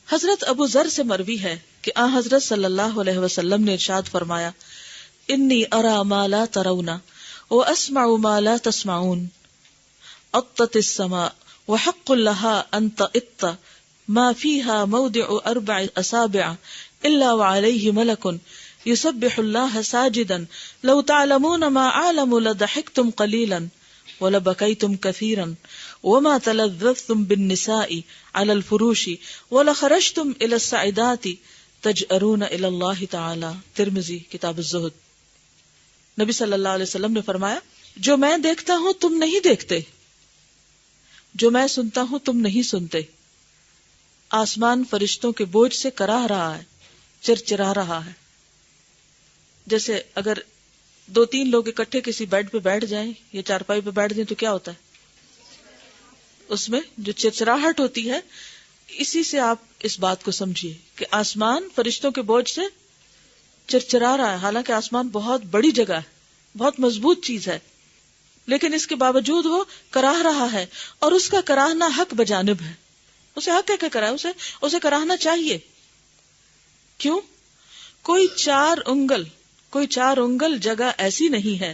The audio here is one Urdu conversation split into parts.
حضرت ابو ذر سے مروی ہے کہ حضرت صلی اللہ علیہ وسلم نے ارشاد فرمایا، انی ارا ما لا ترون واسمع ما لا تسمعون، اطت السماء وحق لها ان تئط ما فيها موضع 4 اصابع الا وعليه ملك يسبح الله ساجدا لو تعلمون ما اعلم لضحكتم قليلا ولبكيتم كثيرا وما تلذذتم بالنساء على الفروش ولخرجتم الى السعدات تجأرون الى الله تعالی. ترمذی کتاب الزہد. نبی صلی اللہ علیہ وسلم نے فرمایا، جو میں دیکھتا ہوں تم نہیں دیکھتے، جو میں سنتا ہوں تم نہیں سنتے. آسمان فرشتوں کے بوجھ سے کراہ رہا ہے، چرچرا رہا ہے. جیسے اگر 2-3 لوگ اکٹھے کسی بیڈ پہ بیٹھ جائیں یا چارپائی پہ بیٹھ جائیں تو کیا ہوتا ہے؟ اس میں جو چرچراہٹ ہوتی ہے. اسی سے آپ اس بات کو سمجھیے کہ آسمان فرشتوں کے بوجھ سے چرچرا رہا ہے. حالانکہ آسمان بہت بڑی جگہ ہے، بہت مضبوط چیز ہے، لیکن اس کے باوجود وہ کراہ رہا ہے، اور اس کا کراہنا حق بجانب ہے. اسے حق ہے کہ کرائے، اسے کراہنا چاہیے. کیوں؟ کوئی 4 انگل جگہ ایسی نہیں ہے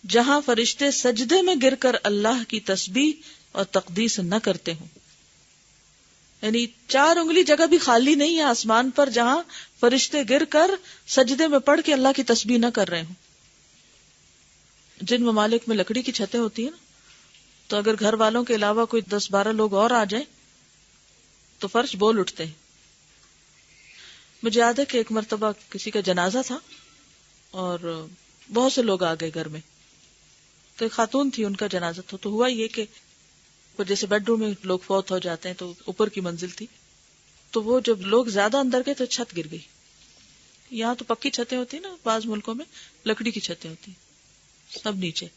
جہاں فرشتے سجدے میں گر کر اللہ کی تسبیح اور تقدیس نہ کرتے ہوں. یعنی 4 انگلی جگہ بھی خالی نہیں ہے آسمان پر جہاں فرشتے گر کر سجدے میں پڑھ کے اللہ کی تسبیح نہ کر رہے ہوں. جن ممالک میں لکڑی کی چھتیں ہوتی ہیں نا، تو اگر گھر والوں کے علاوہ کوئی 10-12 لوگ اور آ جائیں تو فرش بول اٹھتے ہیں. مجھے یاد ہے کہ ایک مرتبہ کسی کا جنازہ تھا اور بہت سے لوگ آ گئے گھر میں. تو ایک خاتون تھی، ان کا جنازہ تھا. تو ہوا یہ کہ جیسے بیڈ روم میں لوگ فوت ہو جاتے ہیں تو اوپر کی منزل تھی، تو وہ جب لوگ زیادہ اندر گئے تو چھت گر گئی. یہاں تو پکی چھتیں ہوتی ہیں نا، بعض ملکوں میں لکڑی کی چھتیں ہوتی ہیں، سب نیچے.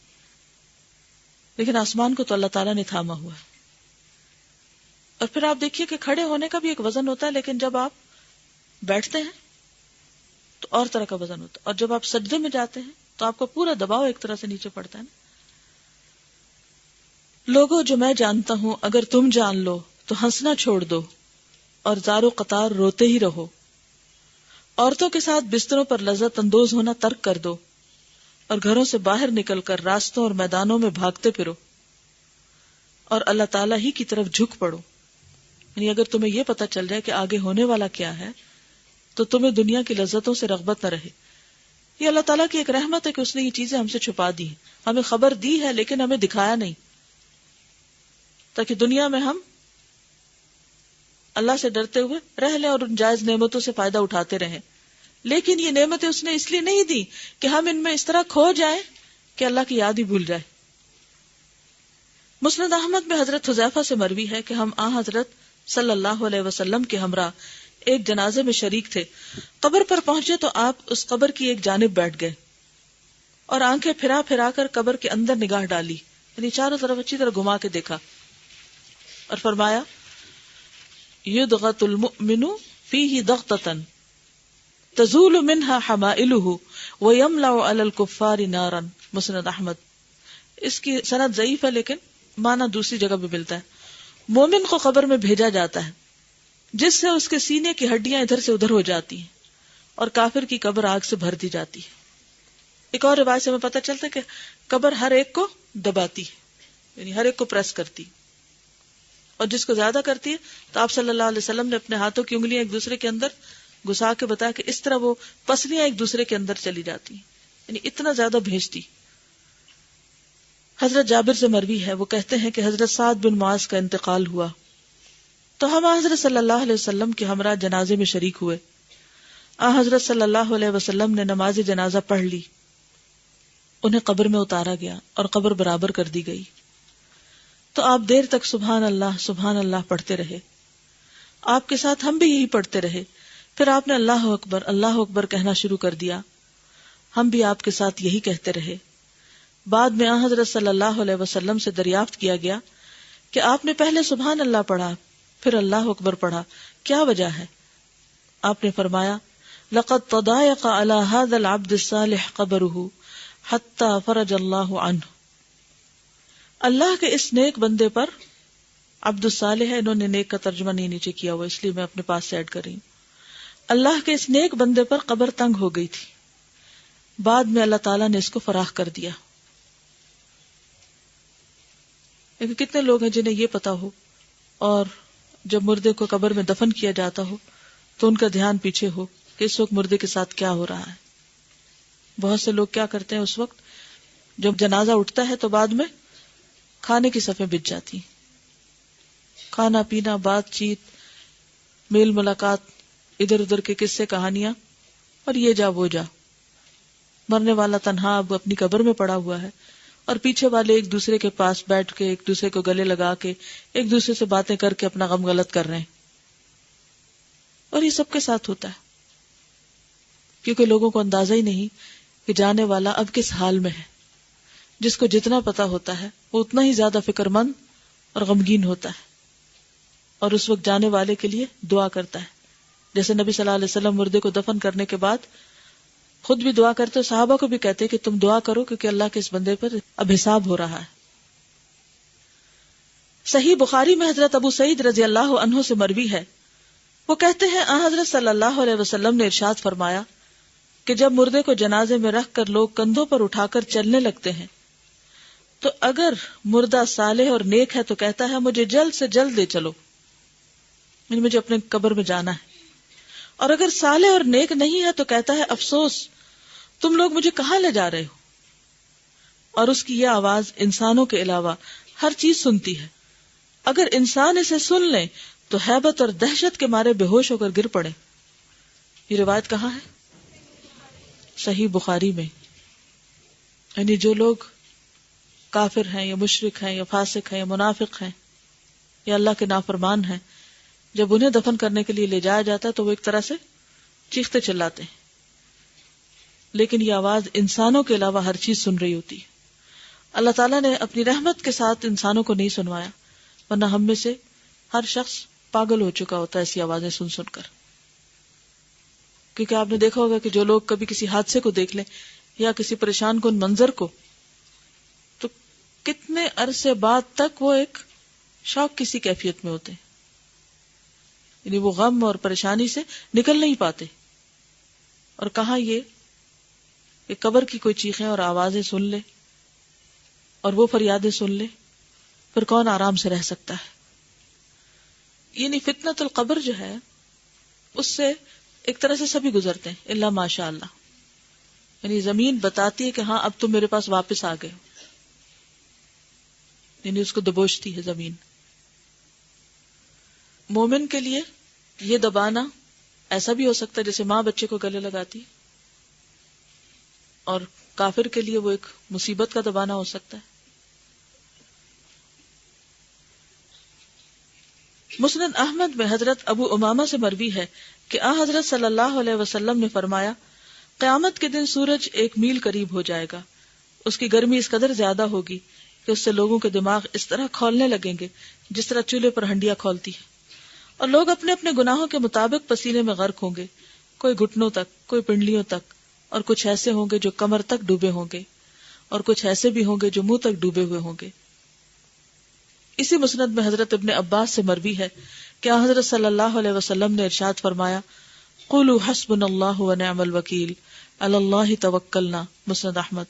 لیکن آسمان کو تو اللہ تعالیٰ نے تھاما ہوا ہے. اور پھر آپ دیکھیے کہ کھڑے ہونے کا بھی ایک وزن ہوتا ہے، لیکن جب آپ بیٹھتے ہیں تو اور طرح کا وزن ہوتا ہے، اور جب آپ سجدے میں جاتے ہیں تو آپ کا پورا دباؤ ایک طرح سے نیچے پڑتا ہے نا. لوگوں جو میں جانتا ہوں اگر تم جان لو تو ہنسنا چھوڑ دو اور زار و قطار روتے ہی رہو. عورتوں کے ساتھ بستروں پر لذت اندوز ہونا ترک کر دو اور گھروں سے باہر نکل کر راستوں اور میدانوں میں بھاگتے پھرو اور اللہ تعالیٰ ہی کی طرف جھک پڑو. یعنی اگر تمہیں یہ پتا چل جائے کہ آگے ہونے والا کیا ہے تو تمہیں دنیا کی لذتوں سے رغبت نہ رہے. یہ اللہ تعالیٰ کی ایک رحمت ہے کہ اس نے یہ چیزیں ہم سے چھپا دی ہیں. ہمیں خبر دی ہے لیکن ہمیں دکھایا نہیں، تاکہ دنیا میں ہم اللہ سے ڈرتے ہوئے رہ لیں اور ان جائز نعمتوں سے فائدہ اٹھاتے رہیں. لیکن یہ نعمتیں اس نے اس لیے نہیں دی کہ ہم ان میں اس طرح کھو جائیں کہ اللہ کی یاد ہی بھول جائے. مسند احمد میں حضرت حذیفہ سے مروی ہے کہ ہم حضرت صلی اللہ علیہ وسلم کے ہمراہ ایک جنازے میں شریک تھے. قبر پر پہنچے تو آپ اس قبر کی ایک جانب بیٹھ گئے اور آنکھیں پھرا پھرا کر قبر کے اندر نگاہ ڈالی، یعنی چاروں طرف اچھی طرح گھما کے دیکھا اور فرمایا، یدغت المؤمن فیہ ضغطۃ تزول منها حمائلہ ویملأ علی الکفار نارا. مسند احمد. اس کی سند ضعیف ہے لیکن معنی دوسری جگہ بھی ملتا ہے. مومن کو قبر میں بھیجا جاتا ہے جس سے اس کے سینے کی ہڈیاں ادھر سے ادھر ہو جاتی ہیں اور کافر کی قبر آگ سے بھر دی جاتی ہے. ایک اور روایت سے ہمیں پتہ چلتا ہے کہ قبر ہر ایک کو دباتی ہے، یعنی ہر ایک کو پریس کرتی، اور جس کو زیادہ کرتی ہے تو آپ صلی اللہ علیہ وسلم نے اپنے ہاتھوں کی انگلیاں ایک دوسرے کے اندر گھسا کے بتایا کہ اس طرح وہ پسلیاں ایک دوسرے کے اندر چلی جاتی ہیں، یعنی اتنا زیادہ بھیجتی. حضرت جابر سے مروی ہے، وہ کہتے ہیں کہ حضرت سعد بن معاذ کا انتقال ہوا تو ہم حضرت صلی اللہ علیہ وسلم کے ہمراہ جنازے میں شریک ہوئے. حضرت صلی اللہ علیہ وسلم نے نماز جنازہ پڑھ لی، انہیں قبر میں اتارا گیا اور قبر برابر کر دی گئی. تو آپ دیر تک سبحان اللہ پڑھتے رہے. آپ کے ساتھ ہم بھی یہی پڑھتے رہے. پھر آپ نے اللہ اکبر کہنا شروع کر دیا. ہم بھی آپ کے ساتھ یہی کہتے رہے. بعد میں حضرت صلی اللہ علیہ وسلم سے دریافت کیا گیا کہ آپ نے پہلے سبحان اللہ پڑھا پھر اللہ اکبر پڑھا، کیا وجہ ہے؟ آپ نے فرمایا، لقد تضايق على هذا العبد الصالح قبره حتى فرج اللہ عنہ. اللہ کے اس نیک بندے پر عبد الصالح ہے، انہوں نے نیک کا ترجمہ نہیں نیچے کیا ہوا، اس لیے میں اپنے پاس سے ایڈ کر رہی ہوں. اللہ کے اس نیک بندے پر قبر تنگ ہو گئی تھی، بعد میں اللہ تعالیٰ نے اس کو فراخ کر دیا. لیکن کتنے لوگ ہیں جنہیں یہ پتا ہو اور جب مردے کو قبر میں دفن کیا جاتا ہو تو ان کا دھیان پیچھے ہو کہ اس وقت مردے کے ساتھ کیا ہو رہا ہے. بہت سے لوگ کیا کرتے ہیں، اس وقت جب جنازہ اٹھتا ہے تو بعد میں کھانے کی صفیں بچ جاتی ہیں، کھانا پینا، بات چیت، میل ملاقات، ادھر ادھر کے قصے کہانیاں، اور یہ جا وہ جا. مرنے والا تنہا اب اپنی قبر میں پڑا ہوا ہے اور پیچھے والے ایک دوسرے کے پاس بیٹھ کے ایک دوسرے کو گلے لگا کے ایک دوسرے سے باتیں کر کے اپنا غم غلط کر رہے ہیں. اور یہ سب کے ساتھ ہوتا ہے کیونکہ لوگوں کو اندازہ ہی نہیں کہ جانے والا اب کس حال میں ہے. جس کو جتنا پتا ہوتا ہے وہ اتنا ہی زیادہ فکر مند اور غمگین ہوتا ہے اور اس وقت جانے والے کے لیے دعا کرتا ہے. جیسے نبی صلی اللہ علیہ وسلم مردے کو دفن کرنے کے بعد خود بھی دعا کرتے، صحابہ کو بھی کہتے کہ تم دعا کرو کیونکہ اللہ کے اس بندے پر اب حساب ہو رہا ہے. صحیح بخاری میں حضرت ابو سعید رضی اللہ عنہ سے مروی ہے، وہ کہتے ہیں حضرت صلی اللہ علیہ وسلم نے ارشاد فرمایا کہ جب مردے کو جنازے میں رکھ کر لوگ کندھوں پر اٹھا کر چلنے لگتے ہیں تو اگر مردہ صالح اور نیک ہے تو کہتا ہے مجھے جلد سے جلد لے چلو، یعنی مجھے اپنے قبر میں جانا ہے. اور اگر صالح اور نیک نہیں ہے تو کہتا ہے افسوس، تم لوگ مجھے کہاں لے جا رہے ہو. اور اس کی یہ آواز انسانوں کے علاوہ ہر چیز سنتی ہے. اگر انسان اسے سن لیں تو ہیبت اور دہشت کے مارے بے ہوش ہو کر گر پڑے. یہ روایت کہاں ہے؟ صحیح بخاری میں. یعنی جو لوگ کافر ہیں یا مشرک ہیں یا فاسق ہیں یا منافق ہیں یا اللہ کے نافرمان ہیں، جب انہیں دفن کرنے کے لیے لے جایا جاتا ہے تو وہ ایک طرح سے چیختے چلاتے ہیں، لیکن یہ آواز انسانوں کے علاوہ ہر چیز سن رہی ہوتی ہے. اللہ تعالیٰ نے اپنی رحمت کے ساتھ انسانوں کو نہیں سنوایا، ورنہ ہم میں سے ہر شخص پاگل ہو چکا ہوتا ہے ایسی آوازیں سن سن کر. کیونکہ آپ نے دیکھا ہوگا کہ جو لوگ کبھی کسی حادثے کو دیکھ لیں یا کسی پریشان کن منظر کو، تو کتنے عرصے بعد تک وہ ایک شوق کسی کیفیت میں ہوتے ہیں، یعنی وہ غم اور پریشانی سے نکل نہیں پاتے. اور کہاں یہ کہ قبر کی کوئی چیخیں اور آوازیں سن لے اور وہ فریادیں سن لے، پھر کون آرام سے رہ سکتا ہے. یعنی فتنۃ القبر جو ہے اس سے ایک طرح سے سبھی گزرتے ہیں الا ماشاء اللہ. یعنی زمین بتاتی ہے کہ ہاں اب تم میرے پاس واپس آ گئے، یعنی اس کو دبوچتی ہے زمین. مومن کے لیے یہ دبانا ایسا بھی ہو سکتا ہے جیسے ماں بچے کو گلے لگاتی، اور کافر کے لیے وہ ایک مصیبت کا دبانا ہو سکتا ہے. مسند احمد میں حضرت ابو امامہ سے مروی ہے کہ حضرت صلی اللہ علیہ وسلم نے فرمایا قیامت کے دن سورج 1 میل قریب ہو جائے گا، اس کی گرمی اس قدر زیادہ ہوگی کہ اس سے لوگوں کے دماغ اس طرح کھولنے لگیں گے جس طرح چولہے پر ہنڈیاں کھولتی ہے، اور لوگ اپنے اپنے گناہوں کے مطابق پسینے میں غرق ہوں گے، کوئی گھٹنوں تک، کوئی پنڈلیوں تک، اور کچھ ایسے ہوں گے جو کمر تک ڈوبے ہوں گے، اور کچھ ایسے بھی ہوں گے جو منہ تک ڈوبے ہوئے ہوں گے. اسی مسند میں حضرت ابن عباس سے مروی ہے کہ حضرت صلی اللہ علیہ وسلم نے ارشاد فرمایا قولوا حسبنا اللہ ونعم الوکیل علی اللہ توکلنا. مسند احمد.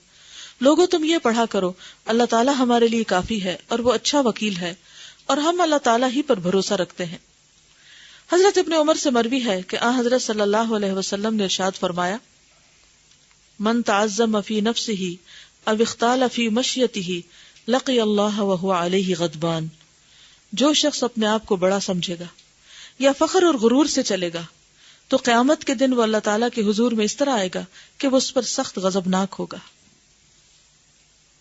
لوگوں تم یہ پڑھا کرو اللہ تعالیٰ ہمارے لیے کافی ہے اور وہ اچھا وکیل ہے، اور ہم اللہ تعالیٰ ہی پر بھروسہ رکھتے ہیں. حضرت ابن عمر سے مروی ہے کہ حضرت صلی اللہ علیہ وسلم نے ارشاد فرمایا من تعظم فی نفسہ او اختال فی مشیتہ لقی اللہ وہو علیہ غضبان. جو شخص اپنے آپ کو بڑا سمجھے گا یا فخر اور غرور سے چلے گا تو قیامت کے دن وہ اللہ تعالیٰ کے حضور میں اس طرح آئے گا کہ وہ اس پر سخت غضبناک ہوگا.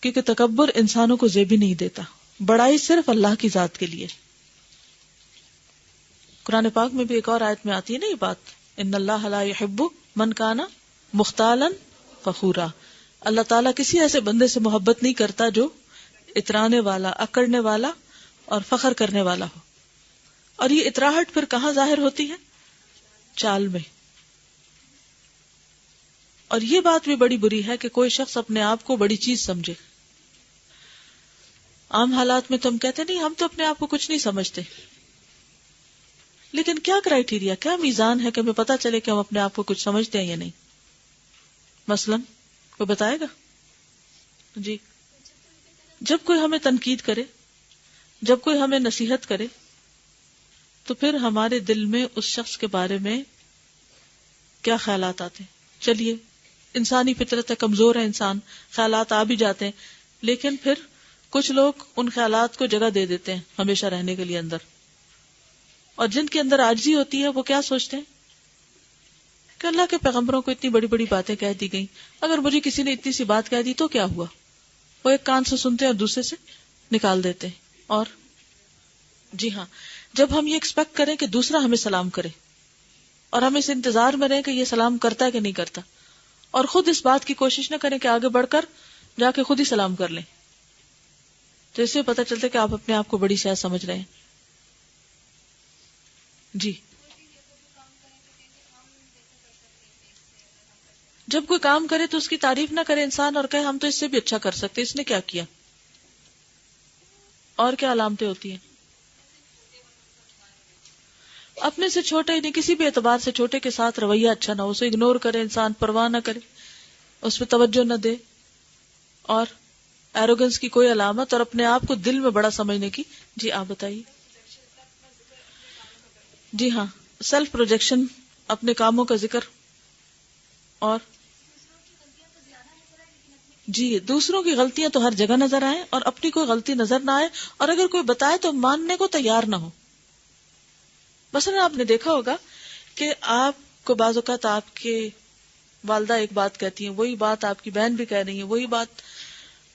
کیونکہ تکبر انسانوں کو زیبی نہیں دیتا، بڑائی صرف اللہ کی ذات کے لیے. قرآن پاک میں بھی ایک اور آیت میں آتی ہے نا یہ بات، ان اللہ لا یحب من کان مختالا فخورا. اللہ تعالیٰ کسی ایسے بندے سے محبت نہیں کرتا جو اترانے والا، اکڑنے والا اور فخر کرنے والا ہو. اور یہ اتراہٹ پھر کہاں ظاہر ہوتی ہے؟ چال میں. اور یہ بات بھی بڑی بری ہے کہ کوئی شخص اپنے آپ کو بڑی چیز سمجھے. عام حالات میں تو ہم کہتے نہیں ہم تو اپنے آپ کو کچھ نہیں سمجھتے، لیکن کیا کرائیٹیریا، کیا میزان ہے کہ ہمیں پتا چلے کہ ہم اپنے آپ کو کچھ سمجھتے ہیں یا نہیں؟ مثلاً کوئی بتائے گا؟ جی، جب کوئی ہمیں تنقید کرے، جب کوئی ہمیں نصیحت کرے، تو پھر ہمارے دل میں اس شخص کے بارے میں کیا خیالات آتے ہیں؟ چلیے، انسانی فطرت ہے، کمزور ہے انسان، خیالات آ بھی جاتے ہیں، لیکن پھر کچھ لوگ ان خیالات کو جگہ دے دیتے ہیں ہمیشہ رہنے کے لیے اندر، اور جن کے اندر عاجزی ہوتی ہے وہ کیا سوچتے ہیں کہ اللہ کے پیغمبروں کو اتنی بڑی بڑی باتیں کہہ دی گئیں، اگر مجھے کسی نے اتنی سی بات کہہ دی تو کیا ہوا؟ وہ ایک کان سے سنتے ہیں اور دوسرے سے نکال دیتے ہیں۔ اور جی ہاں، جب ہم یہ ایکسپیکٹ کریں کہ دوسرا ہمیں سلام کرے اور ہم اس انتظار میں رہیں کہ یہ سلام کرتا ہے کہ نہیں کرتا، اور خود اس بات کی کوشش نہ کریں کہ آگے بڑھ کر جا کے خود ہی سلام کر لیں، تو اس سے پتہ چلتا ہے کہ آپ اپنے آپ کو بڑی شاید سمجھ رہے ہیں۔ جی، جب کوئی کام کرے تو اس کی تعریف نہ کرے انسان اور کہے ہم تو اس سے بھی اچھا کر سکتے، اس نے کیا کیا؟ اور کیا علامتیں ہوتی ہیں؟ اپنے سے چھوٹے ہی نہیں، کسی بھی اعتبار سے چھوٹے کے ساتھ رویہ اچھا نہ ہو، اسے اگنور کرے انسان، پرواہ نہ کرے، اس پہ توجہ نہ دے، اور ایروگنس کی کوئی علامت اور اپنے آپ کو دل میں بڑا سمجھنے کی۔ جی آپ بتائیے۔ جی ہاں، سیلف پروجیکشن، اپنے کاموں کا ذکر، اور جی دوسروں کی غلطیاں تو ہر جگہ نظر آئیں اور اپنی کوئی غلطی نظر نہ آئے، اور اگر کوئی بتائے تو ماننے کو تیار نہ ہو۔ مثلا آپ نے دیکھا ہوگا کہ آپ کو بعض اوقات آپ کے والدہ ایک بات کہتی ہیں، وہی بات آپ کی بہن بھی کہہ رہی ہے، وہی بات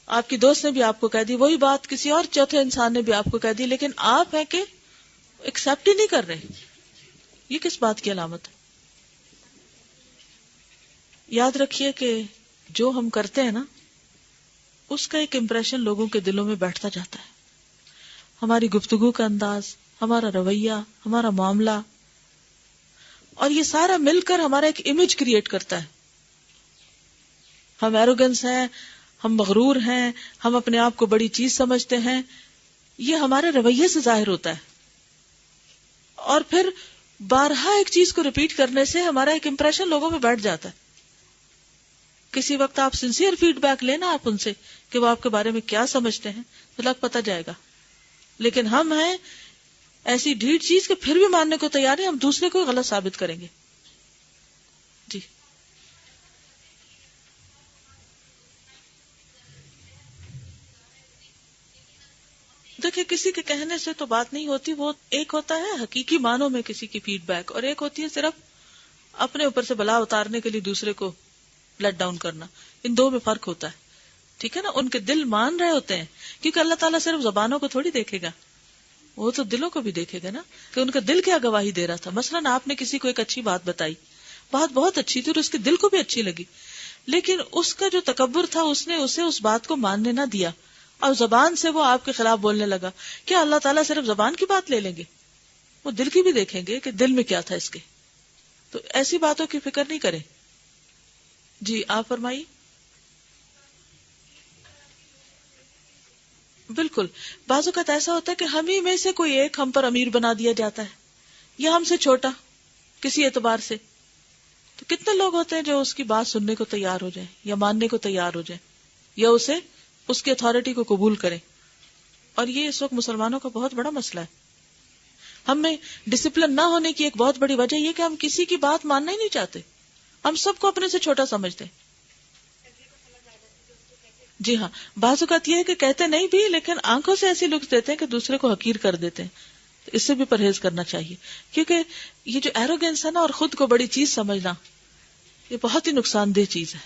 آپ کی دوست نے بھی آپ کو کہہ دی، وہی بات کسی اور چوتھے انسان نے بھی آپ کو کہہ دی، لیکن آپ ہیں کہ ایکسپٹ ہی نہیں کر رہے۔ یہ کس بات کی علامت ہے؟ یاد رکھیے کہ جو ہم کرتے ہیں نا، اس کا ایک امپریشن لوگوں کے دلوں میں بیٹھتا جاتا ہے۔ ہماری گفتگو کا انداز، ہمارا رویہ، ہمارا معاملہ، اور یہ سارا مل کر ہمارا ایک امیج کریٹ کرتا ہے۔ ہم ایروگنس ہیں، ہم مغرور ہیں، ہم اپنے آپ کو بڑی چیز سمجھتے ہیں، یہ ہمارے رویے سے ظاہر ہوتا ہے، اور پھر بارہا ایک چیز کو ریپیٹ کرنے سے ہمارا ایک امپریشن لوگوں میں بیٹھ جاتا ہے۔ کسی وقت آپ سنسیئر فیڈ بیک لینا آپ ان سے کہ وہ آپ کے بارے میں کیا سمجھتے ہیں، تو لگ پتہ جائے گا، لیکن ہم ہیں ایسی ڈھیٹ چیز کہ پھر بھی ماننے کو تیار ہیں، ہم دوسرے کو غلط ثابت کریں گے۔ جی دیکھیں، کسی کے کہنے سے تو بات نہیں ہوتی، وہ ایک ہوتا ہے حقیقی معنوں میں کسی کی فیڈ بیک، اور ایک ہوتی ہے صرف اپنے اوپر سے بلا اتارنے کے لیے دوسرے کو لیٹ ڈاؤن کرنا۔ ان دو میں فرق ہوتا ہے، ٹھیک ہے نا؟ ان کے دل مان رہے ہوتے ہیں، کیونکہ اللہ تعالیٰ صرف زبانوں کو تھوڑی دیکھے گا، وہ تو دلوں کو بھی دیکھے گا نا، کہ ان کا دل کیا گواہی دے رہا تھا۔ مثلاً آپ نے کسی کو ایک اچھی بات بتائی، بات بہت اچھی تھی اور اس کے دل کو بھی اچھی لگی، لیکن اس کا جو تکبر تھا، اس نے اسے اس بات کو ماننے نہ دیا، اور زبان سے وہ آپ کے خلاف بولنے لگا۔ کیا اللہ تعالیٰ صرف زبان کی بات لے لیں گے؟ وہ دل کی بھی دیکھیں گے کہ دل میں کیا تھا اس کے۔ تو ایسی باتوں کی فکر نہیں کریں۔ جی آپ فرمائیے۔ بالکل، بعض اوقات ایسا ہوتا ہے کہ ہم ہی میں سے کوئی ایک ہم پر امیر بنا دیا جاتا ہے، یا ہم سے چھوٹا کسی اعتبار سے، تو کتنے لوگ ہوتے ہیں جو اس کی بات سننے کو تیار ہو جائیں یا ماننے کو تیار ہو جائیں یا اسے اس کی اتھارٹی کو قبول کریں۔ اور یہ اس وقت مسلمانوں کا بہت بڑا مسئلہ ہے۔ ہم میں ڈسپلن نہ ہونے کی ایک بہت بڑی وجہ یہ کہ ہم کسی کی بات ماننا ہی نہیں چاہتے، ہم سب کو اپنے سے چھوٹا سمجھتے ہیں۔ جی ہاں، بعض اوقات یہ ہے کہ کہتے نہیں بھی، لیکن آنکھوں سے ایسی لکس دیتے ہیں کہ دوسرے کو حقیر کر دیتے ہیں۔ اس سے بھی پرہیز کرنا چاہیے، کیونکہ یہ جو ایروگینس ہے نا، اور خود کو بڑی چیز سمجھنا، یہ بہت ہی نقصان دہ چیز ہے،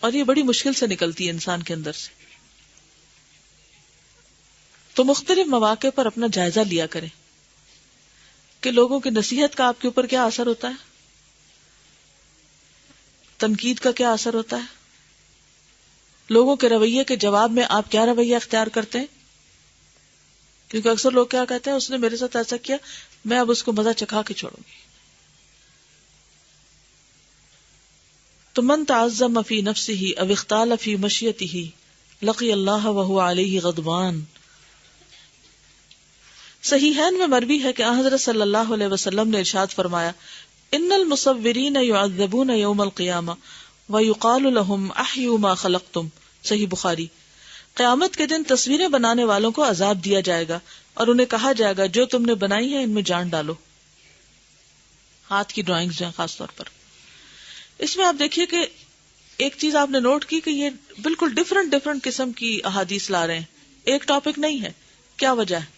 اور یہ بڑی مشکل سے نکلتی ہے انسان کے اندر سے۔ تو مختلف مواقع پر اپنا جائزہ لیا کریں کہ لوگوں کی نصیحت کا آپ کے اوپر کیا اثر ہوتا ہے، تنقید کا کیا اثر ہوتا ہے، لوگوں کے رویے کے جواب میں آپ کیا رویہ اختیار کرتے ہیں۔ کیونکہ اکثر لوگ کیا کہتے ہیں، اس نے میرے ساتھ ایسا کیا، میں اب اس کو مزہ چکھا کے چھوڑوں گی۔ تو من تعظم فی نفسہ او اختال فی مشیتہ لقی اللہ وہو علیہ غضبان۔ صحیحین میں مروی ہے کہ حضرت صلی اللہ علیہ وسلم نے ارشاد فرمایا، ان المصورین یعذبون یوم القیامہ ویقال لهم احیوا ما خلقتم، صحیح بخاری۔ قیامت کے دن تصویریں بنانے والوں کو عذاب دیا جائے گا اور انہیں کہا جائے گا جو تم نے بنائی ہے ان میں جان ڈالو، ہاتھ کی ڈرائنگز ہیں خاص طور پر۔ اس میں آپ دیکھیے کہ ایک چیز آپ نے نوٹ کی کہ یہ بالکل ڈفرنٹ قسم کی احادیث لا رہے ہیں، ایک ٹاپک نہیں ہے۔ کیا وجہ ہے؟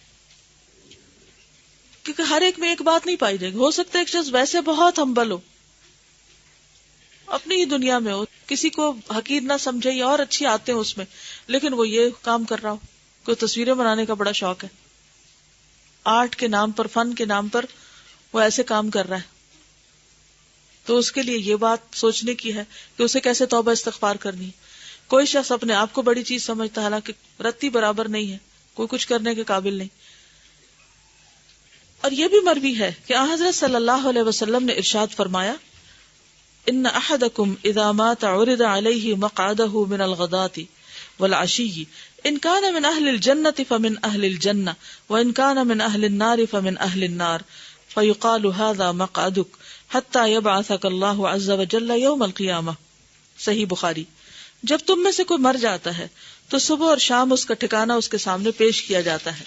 کیونکہ ہر ایک میں ایک بات نہیں پائی جائے گی۔ ہو سکتا ہے ایک شخص ویسے بہت ہمبل ہو، اپنی ہی دنیا میں ہو، کسی کو حقیر نہ سمجھے یا اور اچھی آتے ہیں اس میں، لیکن وہ یہ کام کر رہا ہو، کوئی تصویریں بنانے کا بڑا شوق ہے، آرٹ کے نام پر، فن کے نام پر وہ ایسے کام کر رہا ہے، تو اس کے لیے یہ بات سوچنے کی ہے کہ اسے کیسے توبہ استغفار کرنی ہے۔ کوئی شخص اپنے آپ کو بڑی چیز سمجھتا ہے، حالانکہ رتی برابر نہیں ہے، کوئی کچھ کرنے کے قابل نہیں۔ اور یہ بھی مروی ہے کہ حضرت صلی اللہ علیہ وسلم نے ارشاد فرمایا، ان احدکم اذا مات عرض علیہ مقعدہ من الغداۃ والعشی ان کان من اہل الجنۃ فمن اہل الجنہ وان کان من اہل النار فمن اہل النار فیقال ھذا مقعدک حتی یبعثک اللہ عز وجل یوم القیامہ، صحیح بخاری۔ جب تم میں سے کوئی مر جاتا ہے تو صبح اور شام اس کا ٹھکانہ اس کے سامنے پیش کیا جاتا ہے،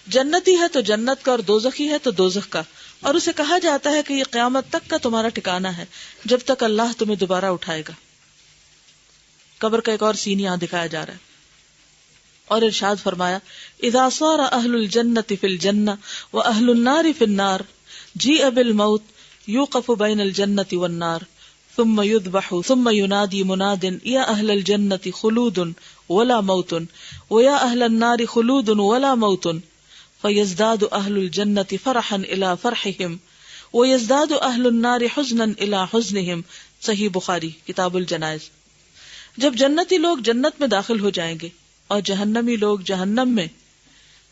جنتی ہے تو جنت کا اور دوزخی ہے تو دوزخ کا، اور اسے کہا جاتا ہے کہ یہ قیامت تک کا تمہارا ٹھکانہ ہے جب تک اللہ تمہیں دوبارہ اٹھائے گا۔ قبر کا ایک اور سین یہاں دکھایا جا رہا ہے، اور ارشاد فرمایا، اذا صار اہل الجنۃ فی الجنہ واہل النار فی النار جیء بالموت یوقف بین الجنۃ والنار ثم یذبح ثم ینادی مناد یا اہل الجنۃ خلود ولا موت ویا اہل النار خلود ولا موت فیزداد اہل الجنۃ فرحا الی فرحہم ویزداد اہل النار حزنا الی حزنہم، صحیح بخاری کتاب الجنائز۔ جب جنتی لوگ جنت میں داخل ہو جائیں گے اور جہنمی لوگ جہنم میں،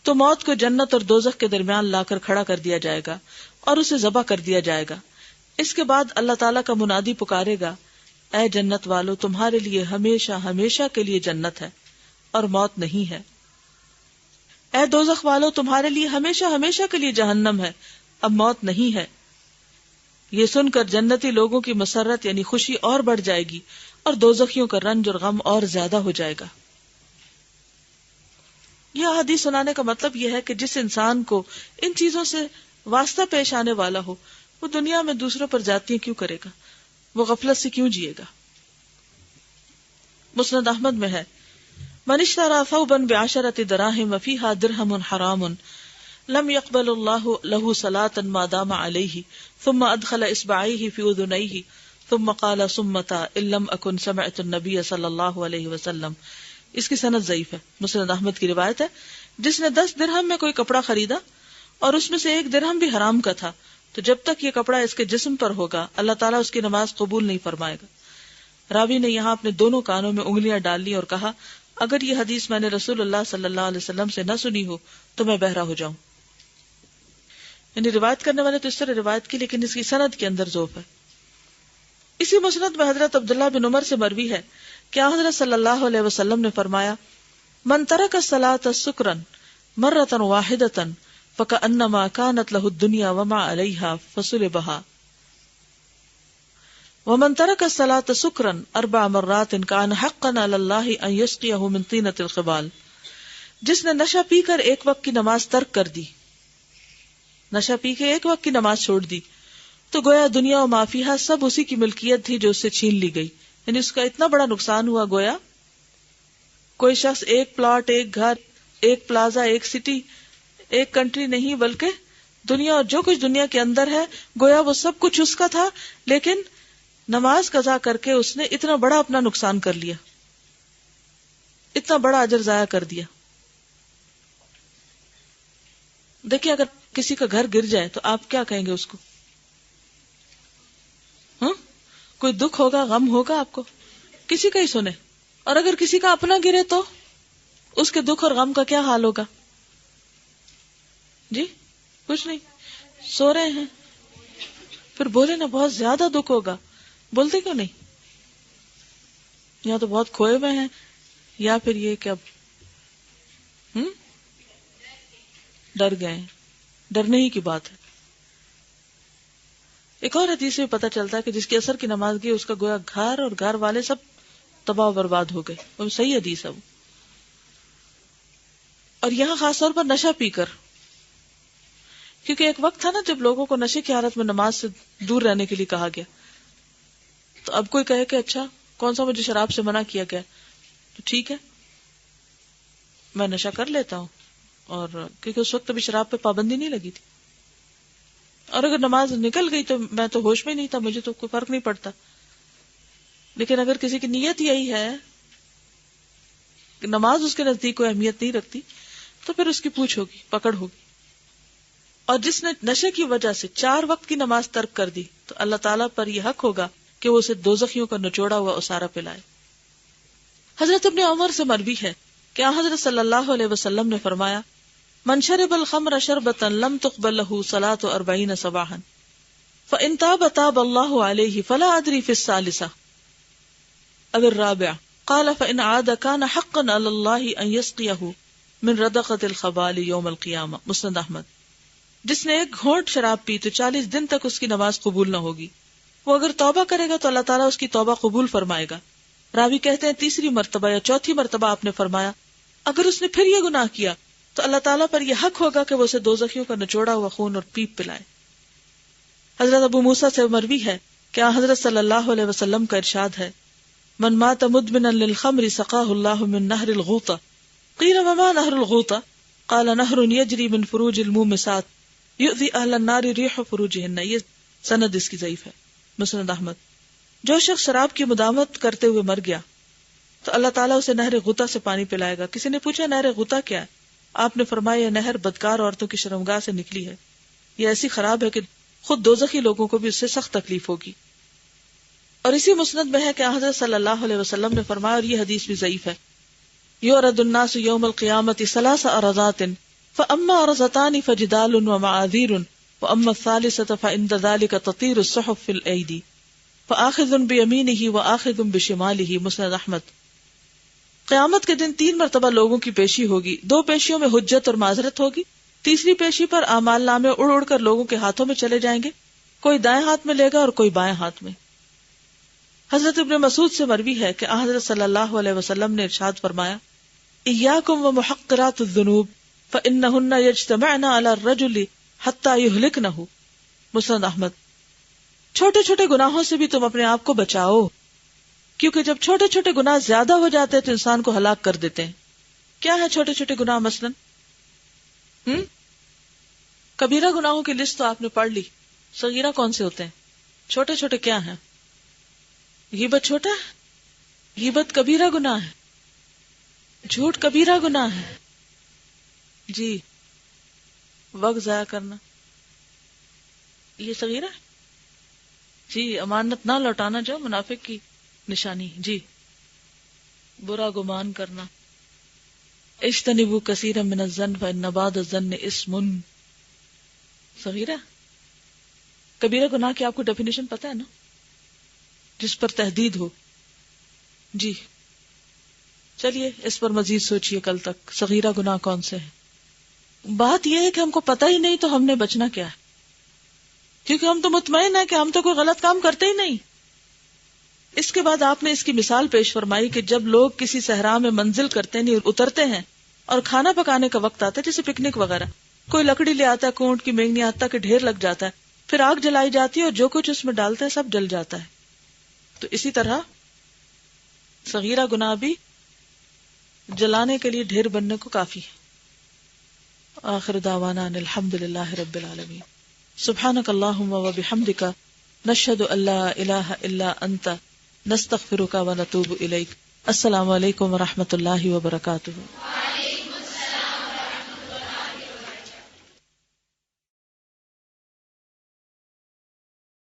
تو موت کو جنت اور دوزخ کے درمیان لا کر کھڑا کر دیا جائے گا اور اسے ذبح کر دیا جائے گا۔ اس کے بعد اللہ تعالیٰ کا منادی پکارے گا، اے جنت والو، تمہارے لیے ہمیشہ ہمیشہ کے لیے جنت ہے اور موت نہیں ہے، اے دوزخ والو، تمہارے لیے ہمیشہ ہمیشہ کے لیے جہنم ہے، اب موت نہیں ہے۔ یہ سن کر جنتی لوگوں کی مسرت یعنی خوشی اور بڑھ جائے گی اور دوزخیوں کا رنج اور غم اور زیادہ ہو جائے گا۔ یہ حدیث سنانے کا مطلب یہ ہے کہ جس انسان کو ان چیزوں سے واسطہ پیش آنے والا ہو، وہ دنیا میں دوسروں پر زیادتیاں کیوں کرے گا، وہ غفلت سے کیوں جیے گا۔ مسند احمد میں ہے، من اشترى ثوبا بعشرة دراهم فيها درهم حرام لم يقبل الله له صلاة ما دام عليه ثم ادخل اصبعيه في اذنيه ثم قال صمتا ان لم اكن سمعت النبي صلی اللہ علیہ وسلم۔ اس کی سند ضعیف ہے، مسند احمد کی روایت ہے، جس نے 10 درہم میں کوئی کپڑا خریدا اور اس میں سے 1 درہم بھی حرام کا تھا، تو جب تک یہ کپڑا اس کے جسم پر ہوگا اللہ تعالیٰ اس کی نماز قبول نہیں فرمائے گا۔ راوی نے یہاں اپنے دونوں کانوں میں انگلیاں ڈال لی اور کہا، اگر یہ حدیث میں نے رسول اللہ صلی اللہ علیہ وسلم سے نہ سنی ہو تو میں بہرا ہو جاؤں۔ یعنی روایت کرنے والے تو اس طرح روایت کی، لیکن اس کی سند کے اندر ذوف ہے۔ اسی مسند میں حضرت عبداللہ بن عمر سے مروی ہے کہ حضرت صلی اللہ علیہ وسلم نے فرمایا، من ترک الصلاۃ سکرا مرۃ واحدۃ فکأنما کانت لہ الدنیا وما علیہا فصلبها ومن ترک الصلاۃ سکرا 4 مرات کان حقا علی اللہ ان یسقیہ من طینۃ الخبال۔ جس نے نشہ پی کر ایک وقت کی نماز ترک کر دی، نشہ پی کے ایک وقت کی نماز چھوڑ دی، تو گویا دنیا و ما فیہا سب اسی کی ملکیت تھی جو اس سے چھین لی گئی، یعنی اس کا اتنا بڑا نقصان ہوا، گویا کوئی شخص ایک پلاٹ، ایک گھر، ایک پلازا، ایک سٹی، ایک کنٹری نہیں، بلکہ دنیا اور جو کچھ دنیا کے اندر ہے، گویا وہ سب کچھ اس کا تھا، لیکن نماز قضا کر کے اس نے اتنا بڑا اپنا نقصان کر لیا، اتنا بڑا اجر ضائع کر دیا۔ دیکھیں اگر کسی کا گھر گر جائے تو آپ کیا کہیں گے اس کو؟ کوئی دکھ ہوگا، غم ہوگا آپ کو، کسی کا ہی سنے۔ اور اگر کسی کا اپنا گرے تو اس کے دکھ اور غم کا کیا حال ہوگا؟ جی کچھ نہیں، سو رہے ہیں، پھر بولے نا بہت زیادہ دکھ ہوگا، بولتے کیوں نہیں؟ یا تو بہت کھوئے ہوئے ہیں، یا پھر یہ کہ اب ڈر گئے ہیں؟ ڈرنے ہی کی بات ہے. ایک اور حدیث سے پتہ چلتا ہے کہ جس کی اثر کی نماز گئی اس کا گویا گھر اور گھر والے سب تباہ و برباد ہو گئے. وہ صحیح حدیث ہے وہ. اور یہاں خاص طور پر نشہ پی کر، کیونکہ ایک وقت تھا نا جب لوگوں کو نشے کی حالت میں نماز سے دور رہنے کے لیے کہا گیا. تو اب کوئی کہے کہ اچھا کون سا مجھے شراب سے منع کیا گیا تو ٹھیک ہے میں نشہ کر لیتا ہوں، اور کیونکہ اس وقت ابھی شراب پہ پابندی نہیں لگی تھی، اور اگر نماز نکل گئی تو میں تو ہوش میں نہیں تھا، مجھے تو کوئی فرق نہیں پڑتا. لیکن اگر کسی کی نیت یہی ہے کہ نماز اس کے نزدیک کوئی اہمیت نہیں رکھتی تو پھر اس کی پوچھ ہوگی، پکڑ ہوگی. اور جس نے نشے کی وجہ سے 4 وقت کی نماز ترک کر دی تو اللہ تعالیٰ پر یہ حق ہوگا کہ وہ اسے دوزخیوں کا نچوڑا ہوا اسارہ پلائے. حضرت ابن عمر سے مروی ہے کہ حضرت صلی اللہ علیہ وسلم نے فرمایا من شرب الخمر شربتا لم تقبل له صلاة 40 صباحا فإن تاب تاب الله عليه فلا أدري في الثالثة أو الرابعة قال فإن عاد كان حقا على الله أن يسقيه من ردقة الخبال يوم القيامة. مسند احمد. جس نے ایک گھونٹ شراب پی تو 40 دن تک اس کی نماز قبول نہ ہوگی. وہ اگر توبہ کرے گا تو اللہ تعالیٰ اس کی توبہ قبول فرمائے گا. راوی کہتے ہیں 3ری مرتبہ یا 4تھی مرتبہ آپ نے فرمایا اگر اس نے پھر یہ گناہ کیا تو اللہ تعالیٰ پر یہ حق ہوگا کہ وہ اسے دوزخیوں کا نچوڑا ہوا خون اور پیپ پلائے. حضرت ابو موسیٰ سے مروی ہے کہ حضرت صلی اللہ علیہ وسلم کا ارشاد ہے من مات مدمنا للخمر سقاه الله من نهر الغوطة قيل وما نهر الغوطة قال نهر يجري من فروج المومسات يؤذي اهل النار ريح فروجهن. یہ سند اس کی ضعیف ہے. مسند احمد. جو شخص شراب کی مداومت کرتے ہوئے مر گیا تو اللہ تعالیٰ اسے نہر غوطہ سے پانی پلائے گا. کسی نے پوچھا نہر غوطہ کیا ہے؟ آپ نے فرمایا یہ نہر بدکار عورتوں کی شرمگاہ سے نکلی ہے. یہ ایسی خراب ہے کہ خود دوزخی لوگوں کو بھی اس سے سخت تکلیف ہوگی. اور اسی مسند میں ہے کہ حضرت صلی اللہ علیہ وسلم نے فرمایا، اور یہ حدیث بھی ضعیف ہے، یعرض الناس یوم القیامۃ 3 عرضات فاما عرضتان فجدال ومعاذیر واما الثالثة فعند ذلك تطیر الصحف في الايدی فآخذ بیمینہ وآخذ بشمالہ. مسند احمد. قیامت کے دن 3 مرتبہ لوگوں کی پیشی ہوگی. 2 پیشیوں میں حجت اور معذرت ہوگی. 3ری پیشی پر اعمال نامے اڑ اڑ کر لوگوں کے ہاتھوں میں چلے جائیں گے. کوئی دائیں ہاتھ میں لے گا اور کوئی بائیں ہاتھ میں. حضرت ابن مسعود سے مروی ہے کہ حضرت صلی اللہ علیہ وسلم نے ارشاد فرمایا ایاکم ومحقرات الذنوب فإنہن یجتمعن علی الرجل حتی یہلکنہ. مسند احمد. چھوٹے چھوٹے گناہوں سے بھی تم اپنے آپ کو بچاؤ، کیونکہ جب چھوٹے چھوٹے گناہ زیادہ ہو جاتے ہیں تو انسان کو ہلاک کر دیتے ہیں. کیا ہے چھوٹے چھوٹے گناہ؟ مثلاً کبیرہ گناہوں کی لسٹ تو آپ نے پڑھ لی. صغیرہ کون سے ہوتے ہیں؟ چھوٹے چھوٹے کیا ہیں؟ غیبت چھوٹا ہے، غیبت کبیرہ گناہ ہے، جھوٹ کبیرہ گناہ ہے جی، وقت ضائع کرنا یہ صغیرہ ہے جی، امانت نہ لوٹانا جو منافق کی نشانی جی، برا گمان کرنا. اجتنبوا کثیرا من الظن فإن بعض الظن اسم. صغیرہ. کبیرہ گناہ کی آپ کو ڈیفینیشن پتہ ہے نا؟ جس پر تحدید ہو جی. چلیے اس پر مزید سوچئے کل تک صغیرہ گناہ کون سے ہیں. بات یہ ہے کہ ہم کو پتہ ہی نہیں تو ہم نے بچنا کیا ہے، کیونکہ ہم تو مطمئن ہیں کہ ہم تو کوئی غلط کام کرتے ہی نہیں. اس کے بعد آپ نے اس کی مثال پیش فرمائی کہ جب لوگ کسی صحرا میں منزل کرتے نہیں اترتے ہیں اور کھانا پکانے کا وقت آتا ہے، جیسے پکنک وغیرہ، کوئی لکڑی لے آتا ہے، کونٹ کی مینگنی آتا کہ ڈھیر لگ جاتا ہے، پھر آگ جلائی جاتی ہے اور جو کچھ اس میں ڈالتا ہے سب جل جاتا ہے. تو اسی طرح صغیرہ گناہ بھی جلانے کے لیے ڈھیر بننے کو کافی ہے. آخر دعوانا ان الحمدللہ رب العالمین. سبحانک اللہم و بحمدک نشہد ان لا الہ الا انت نستغفرک و نتوب الیک. السلام علیکم و رحمۃ اللہ وبرکاتہ.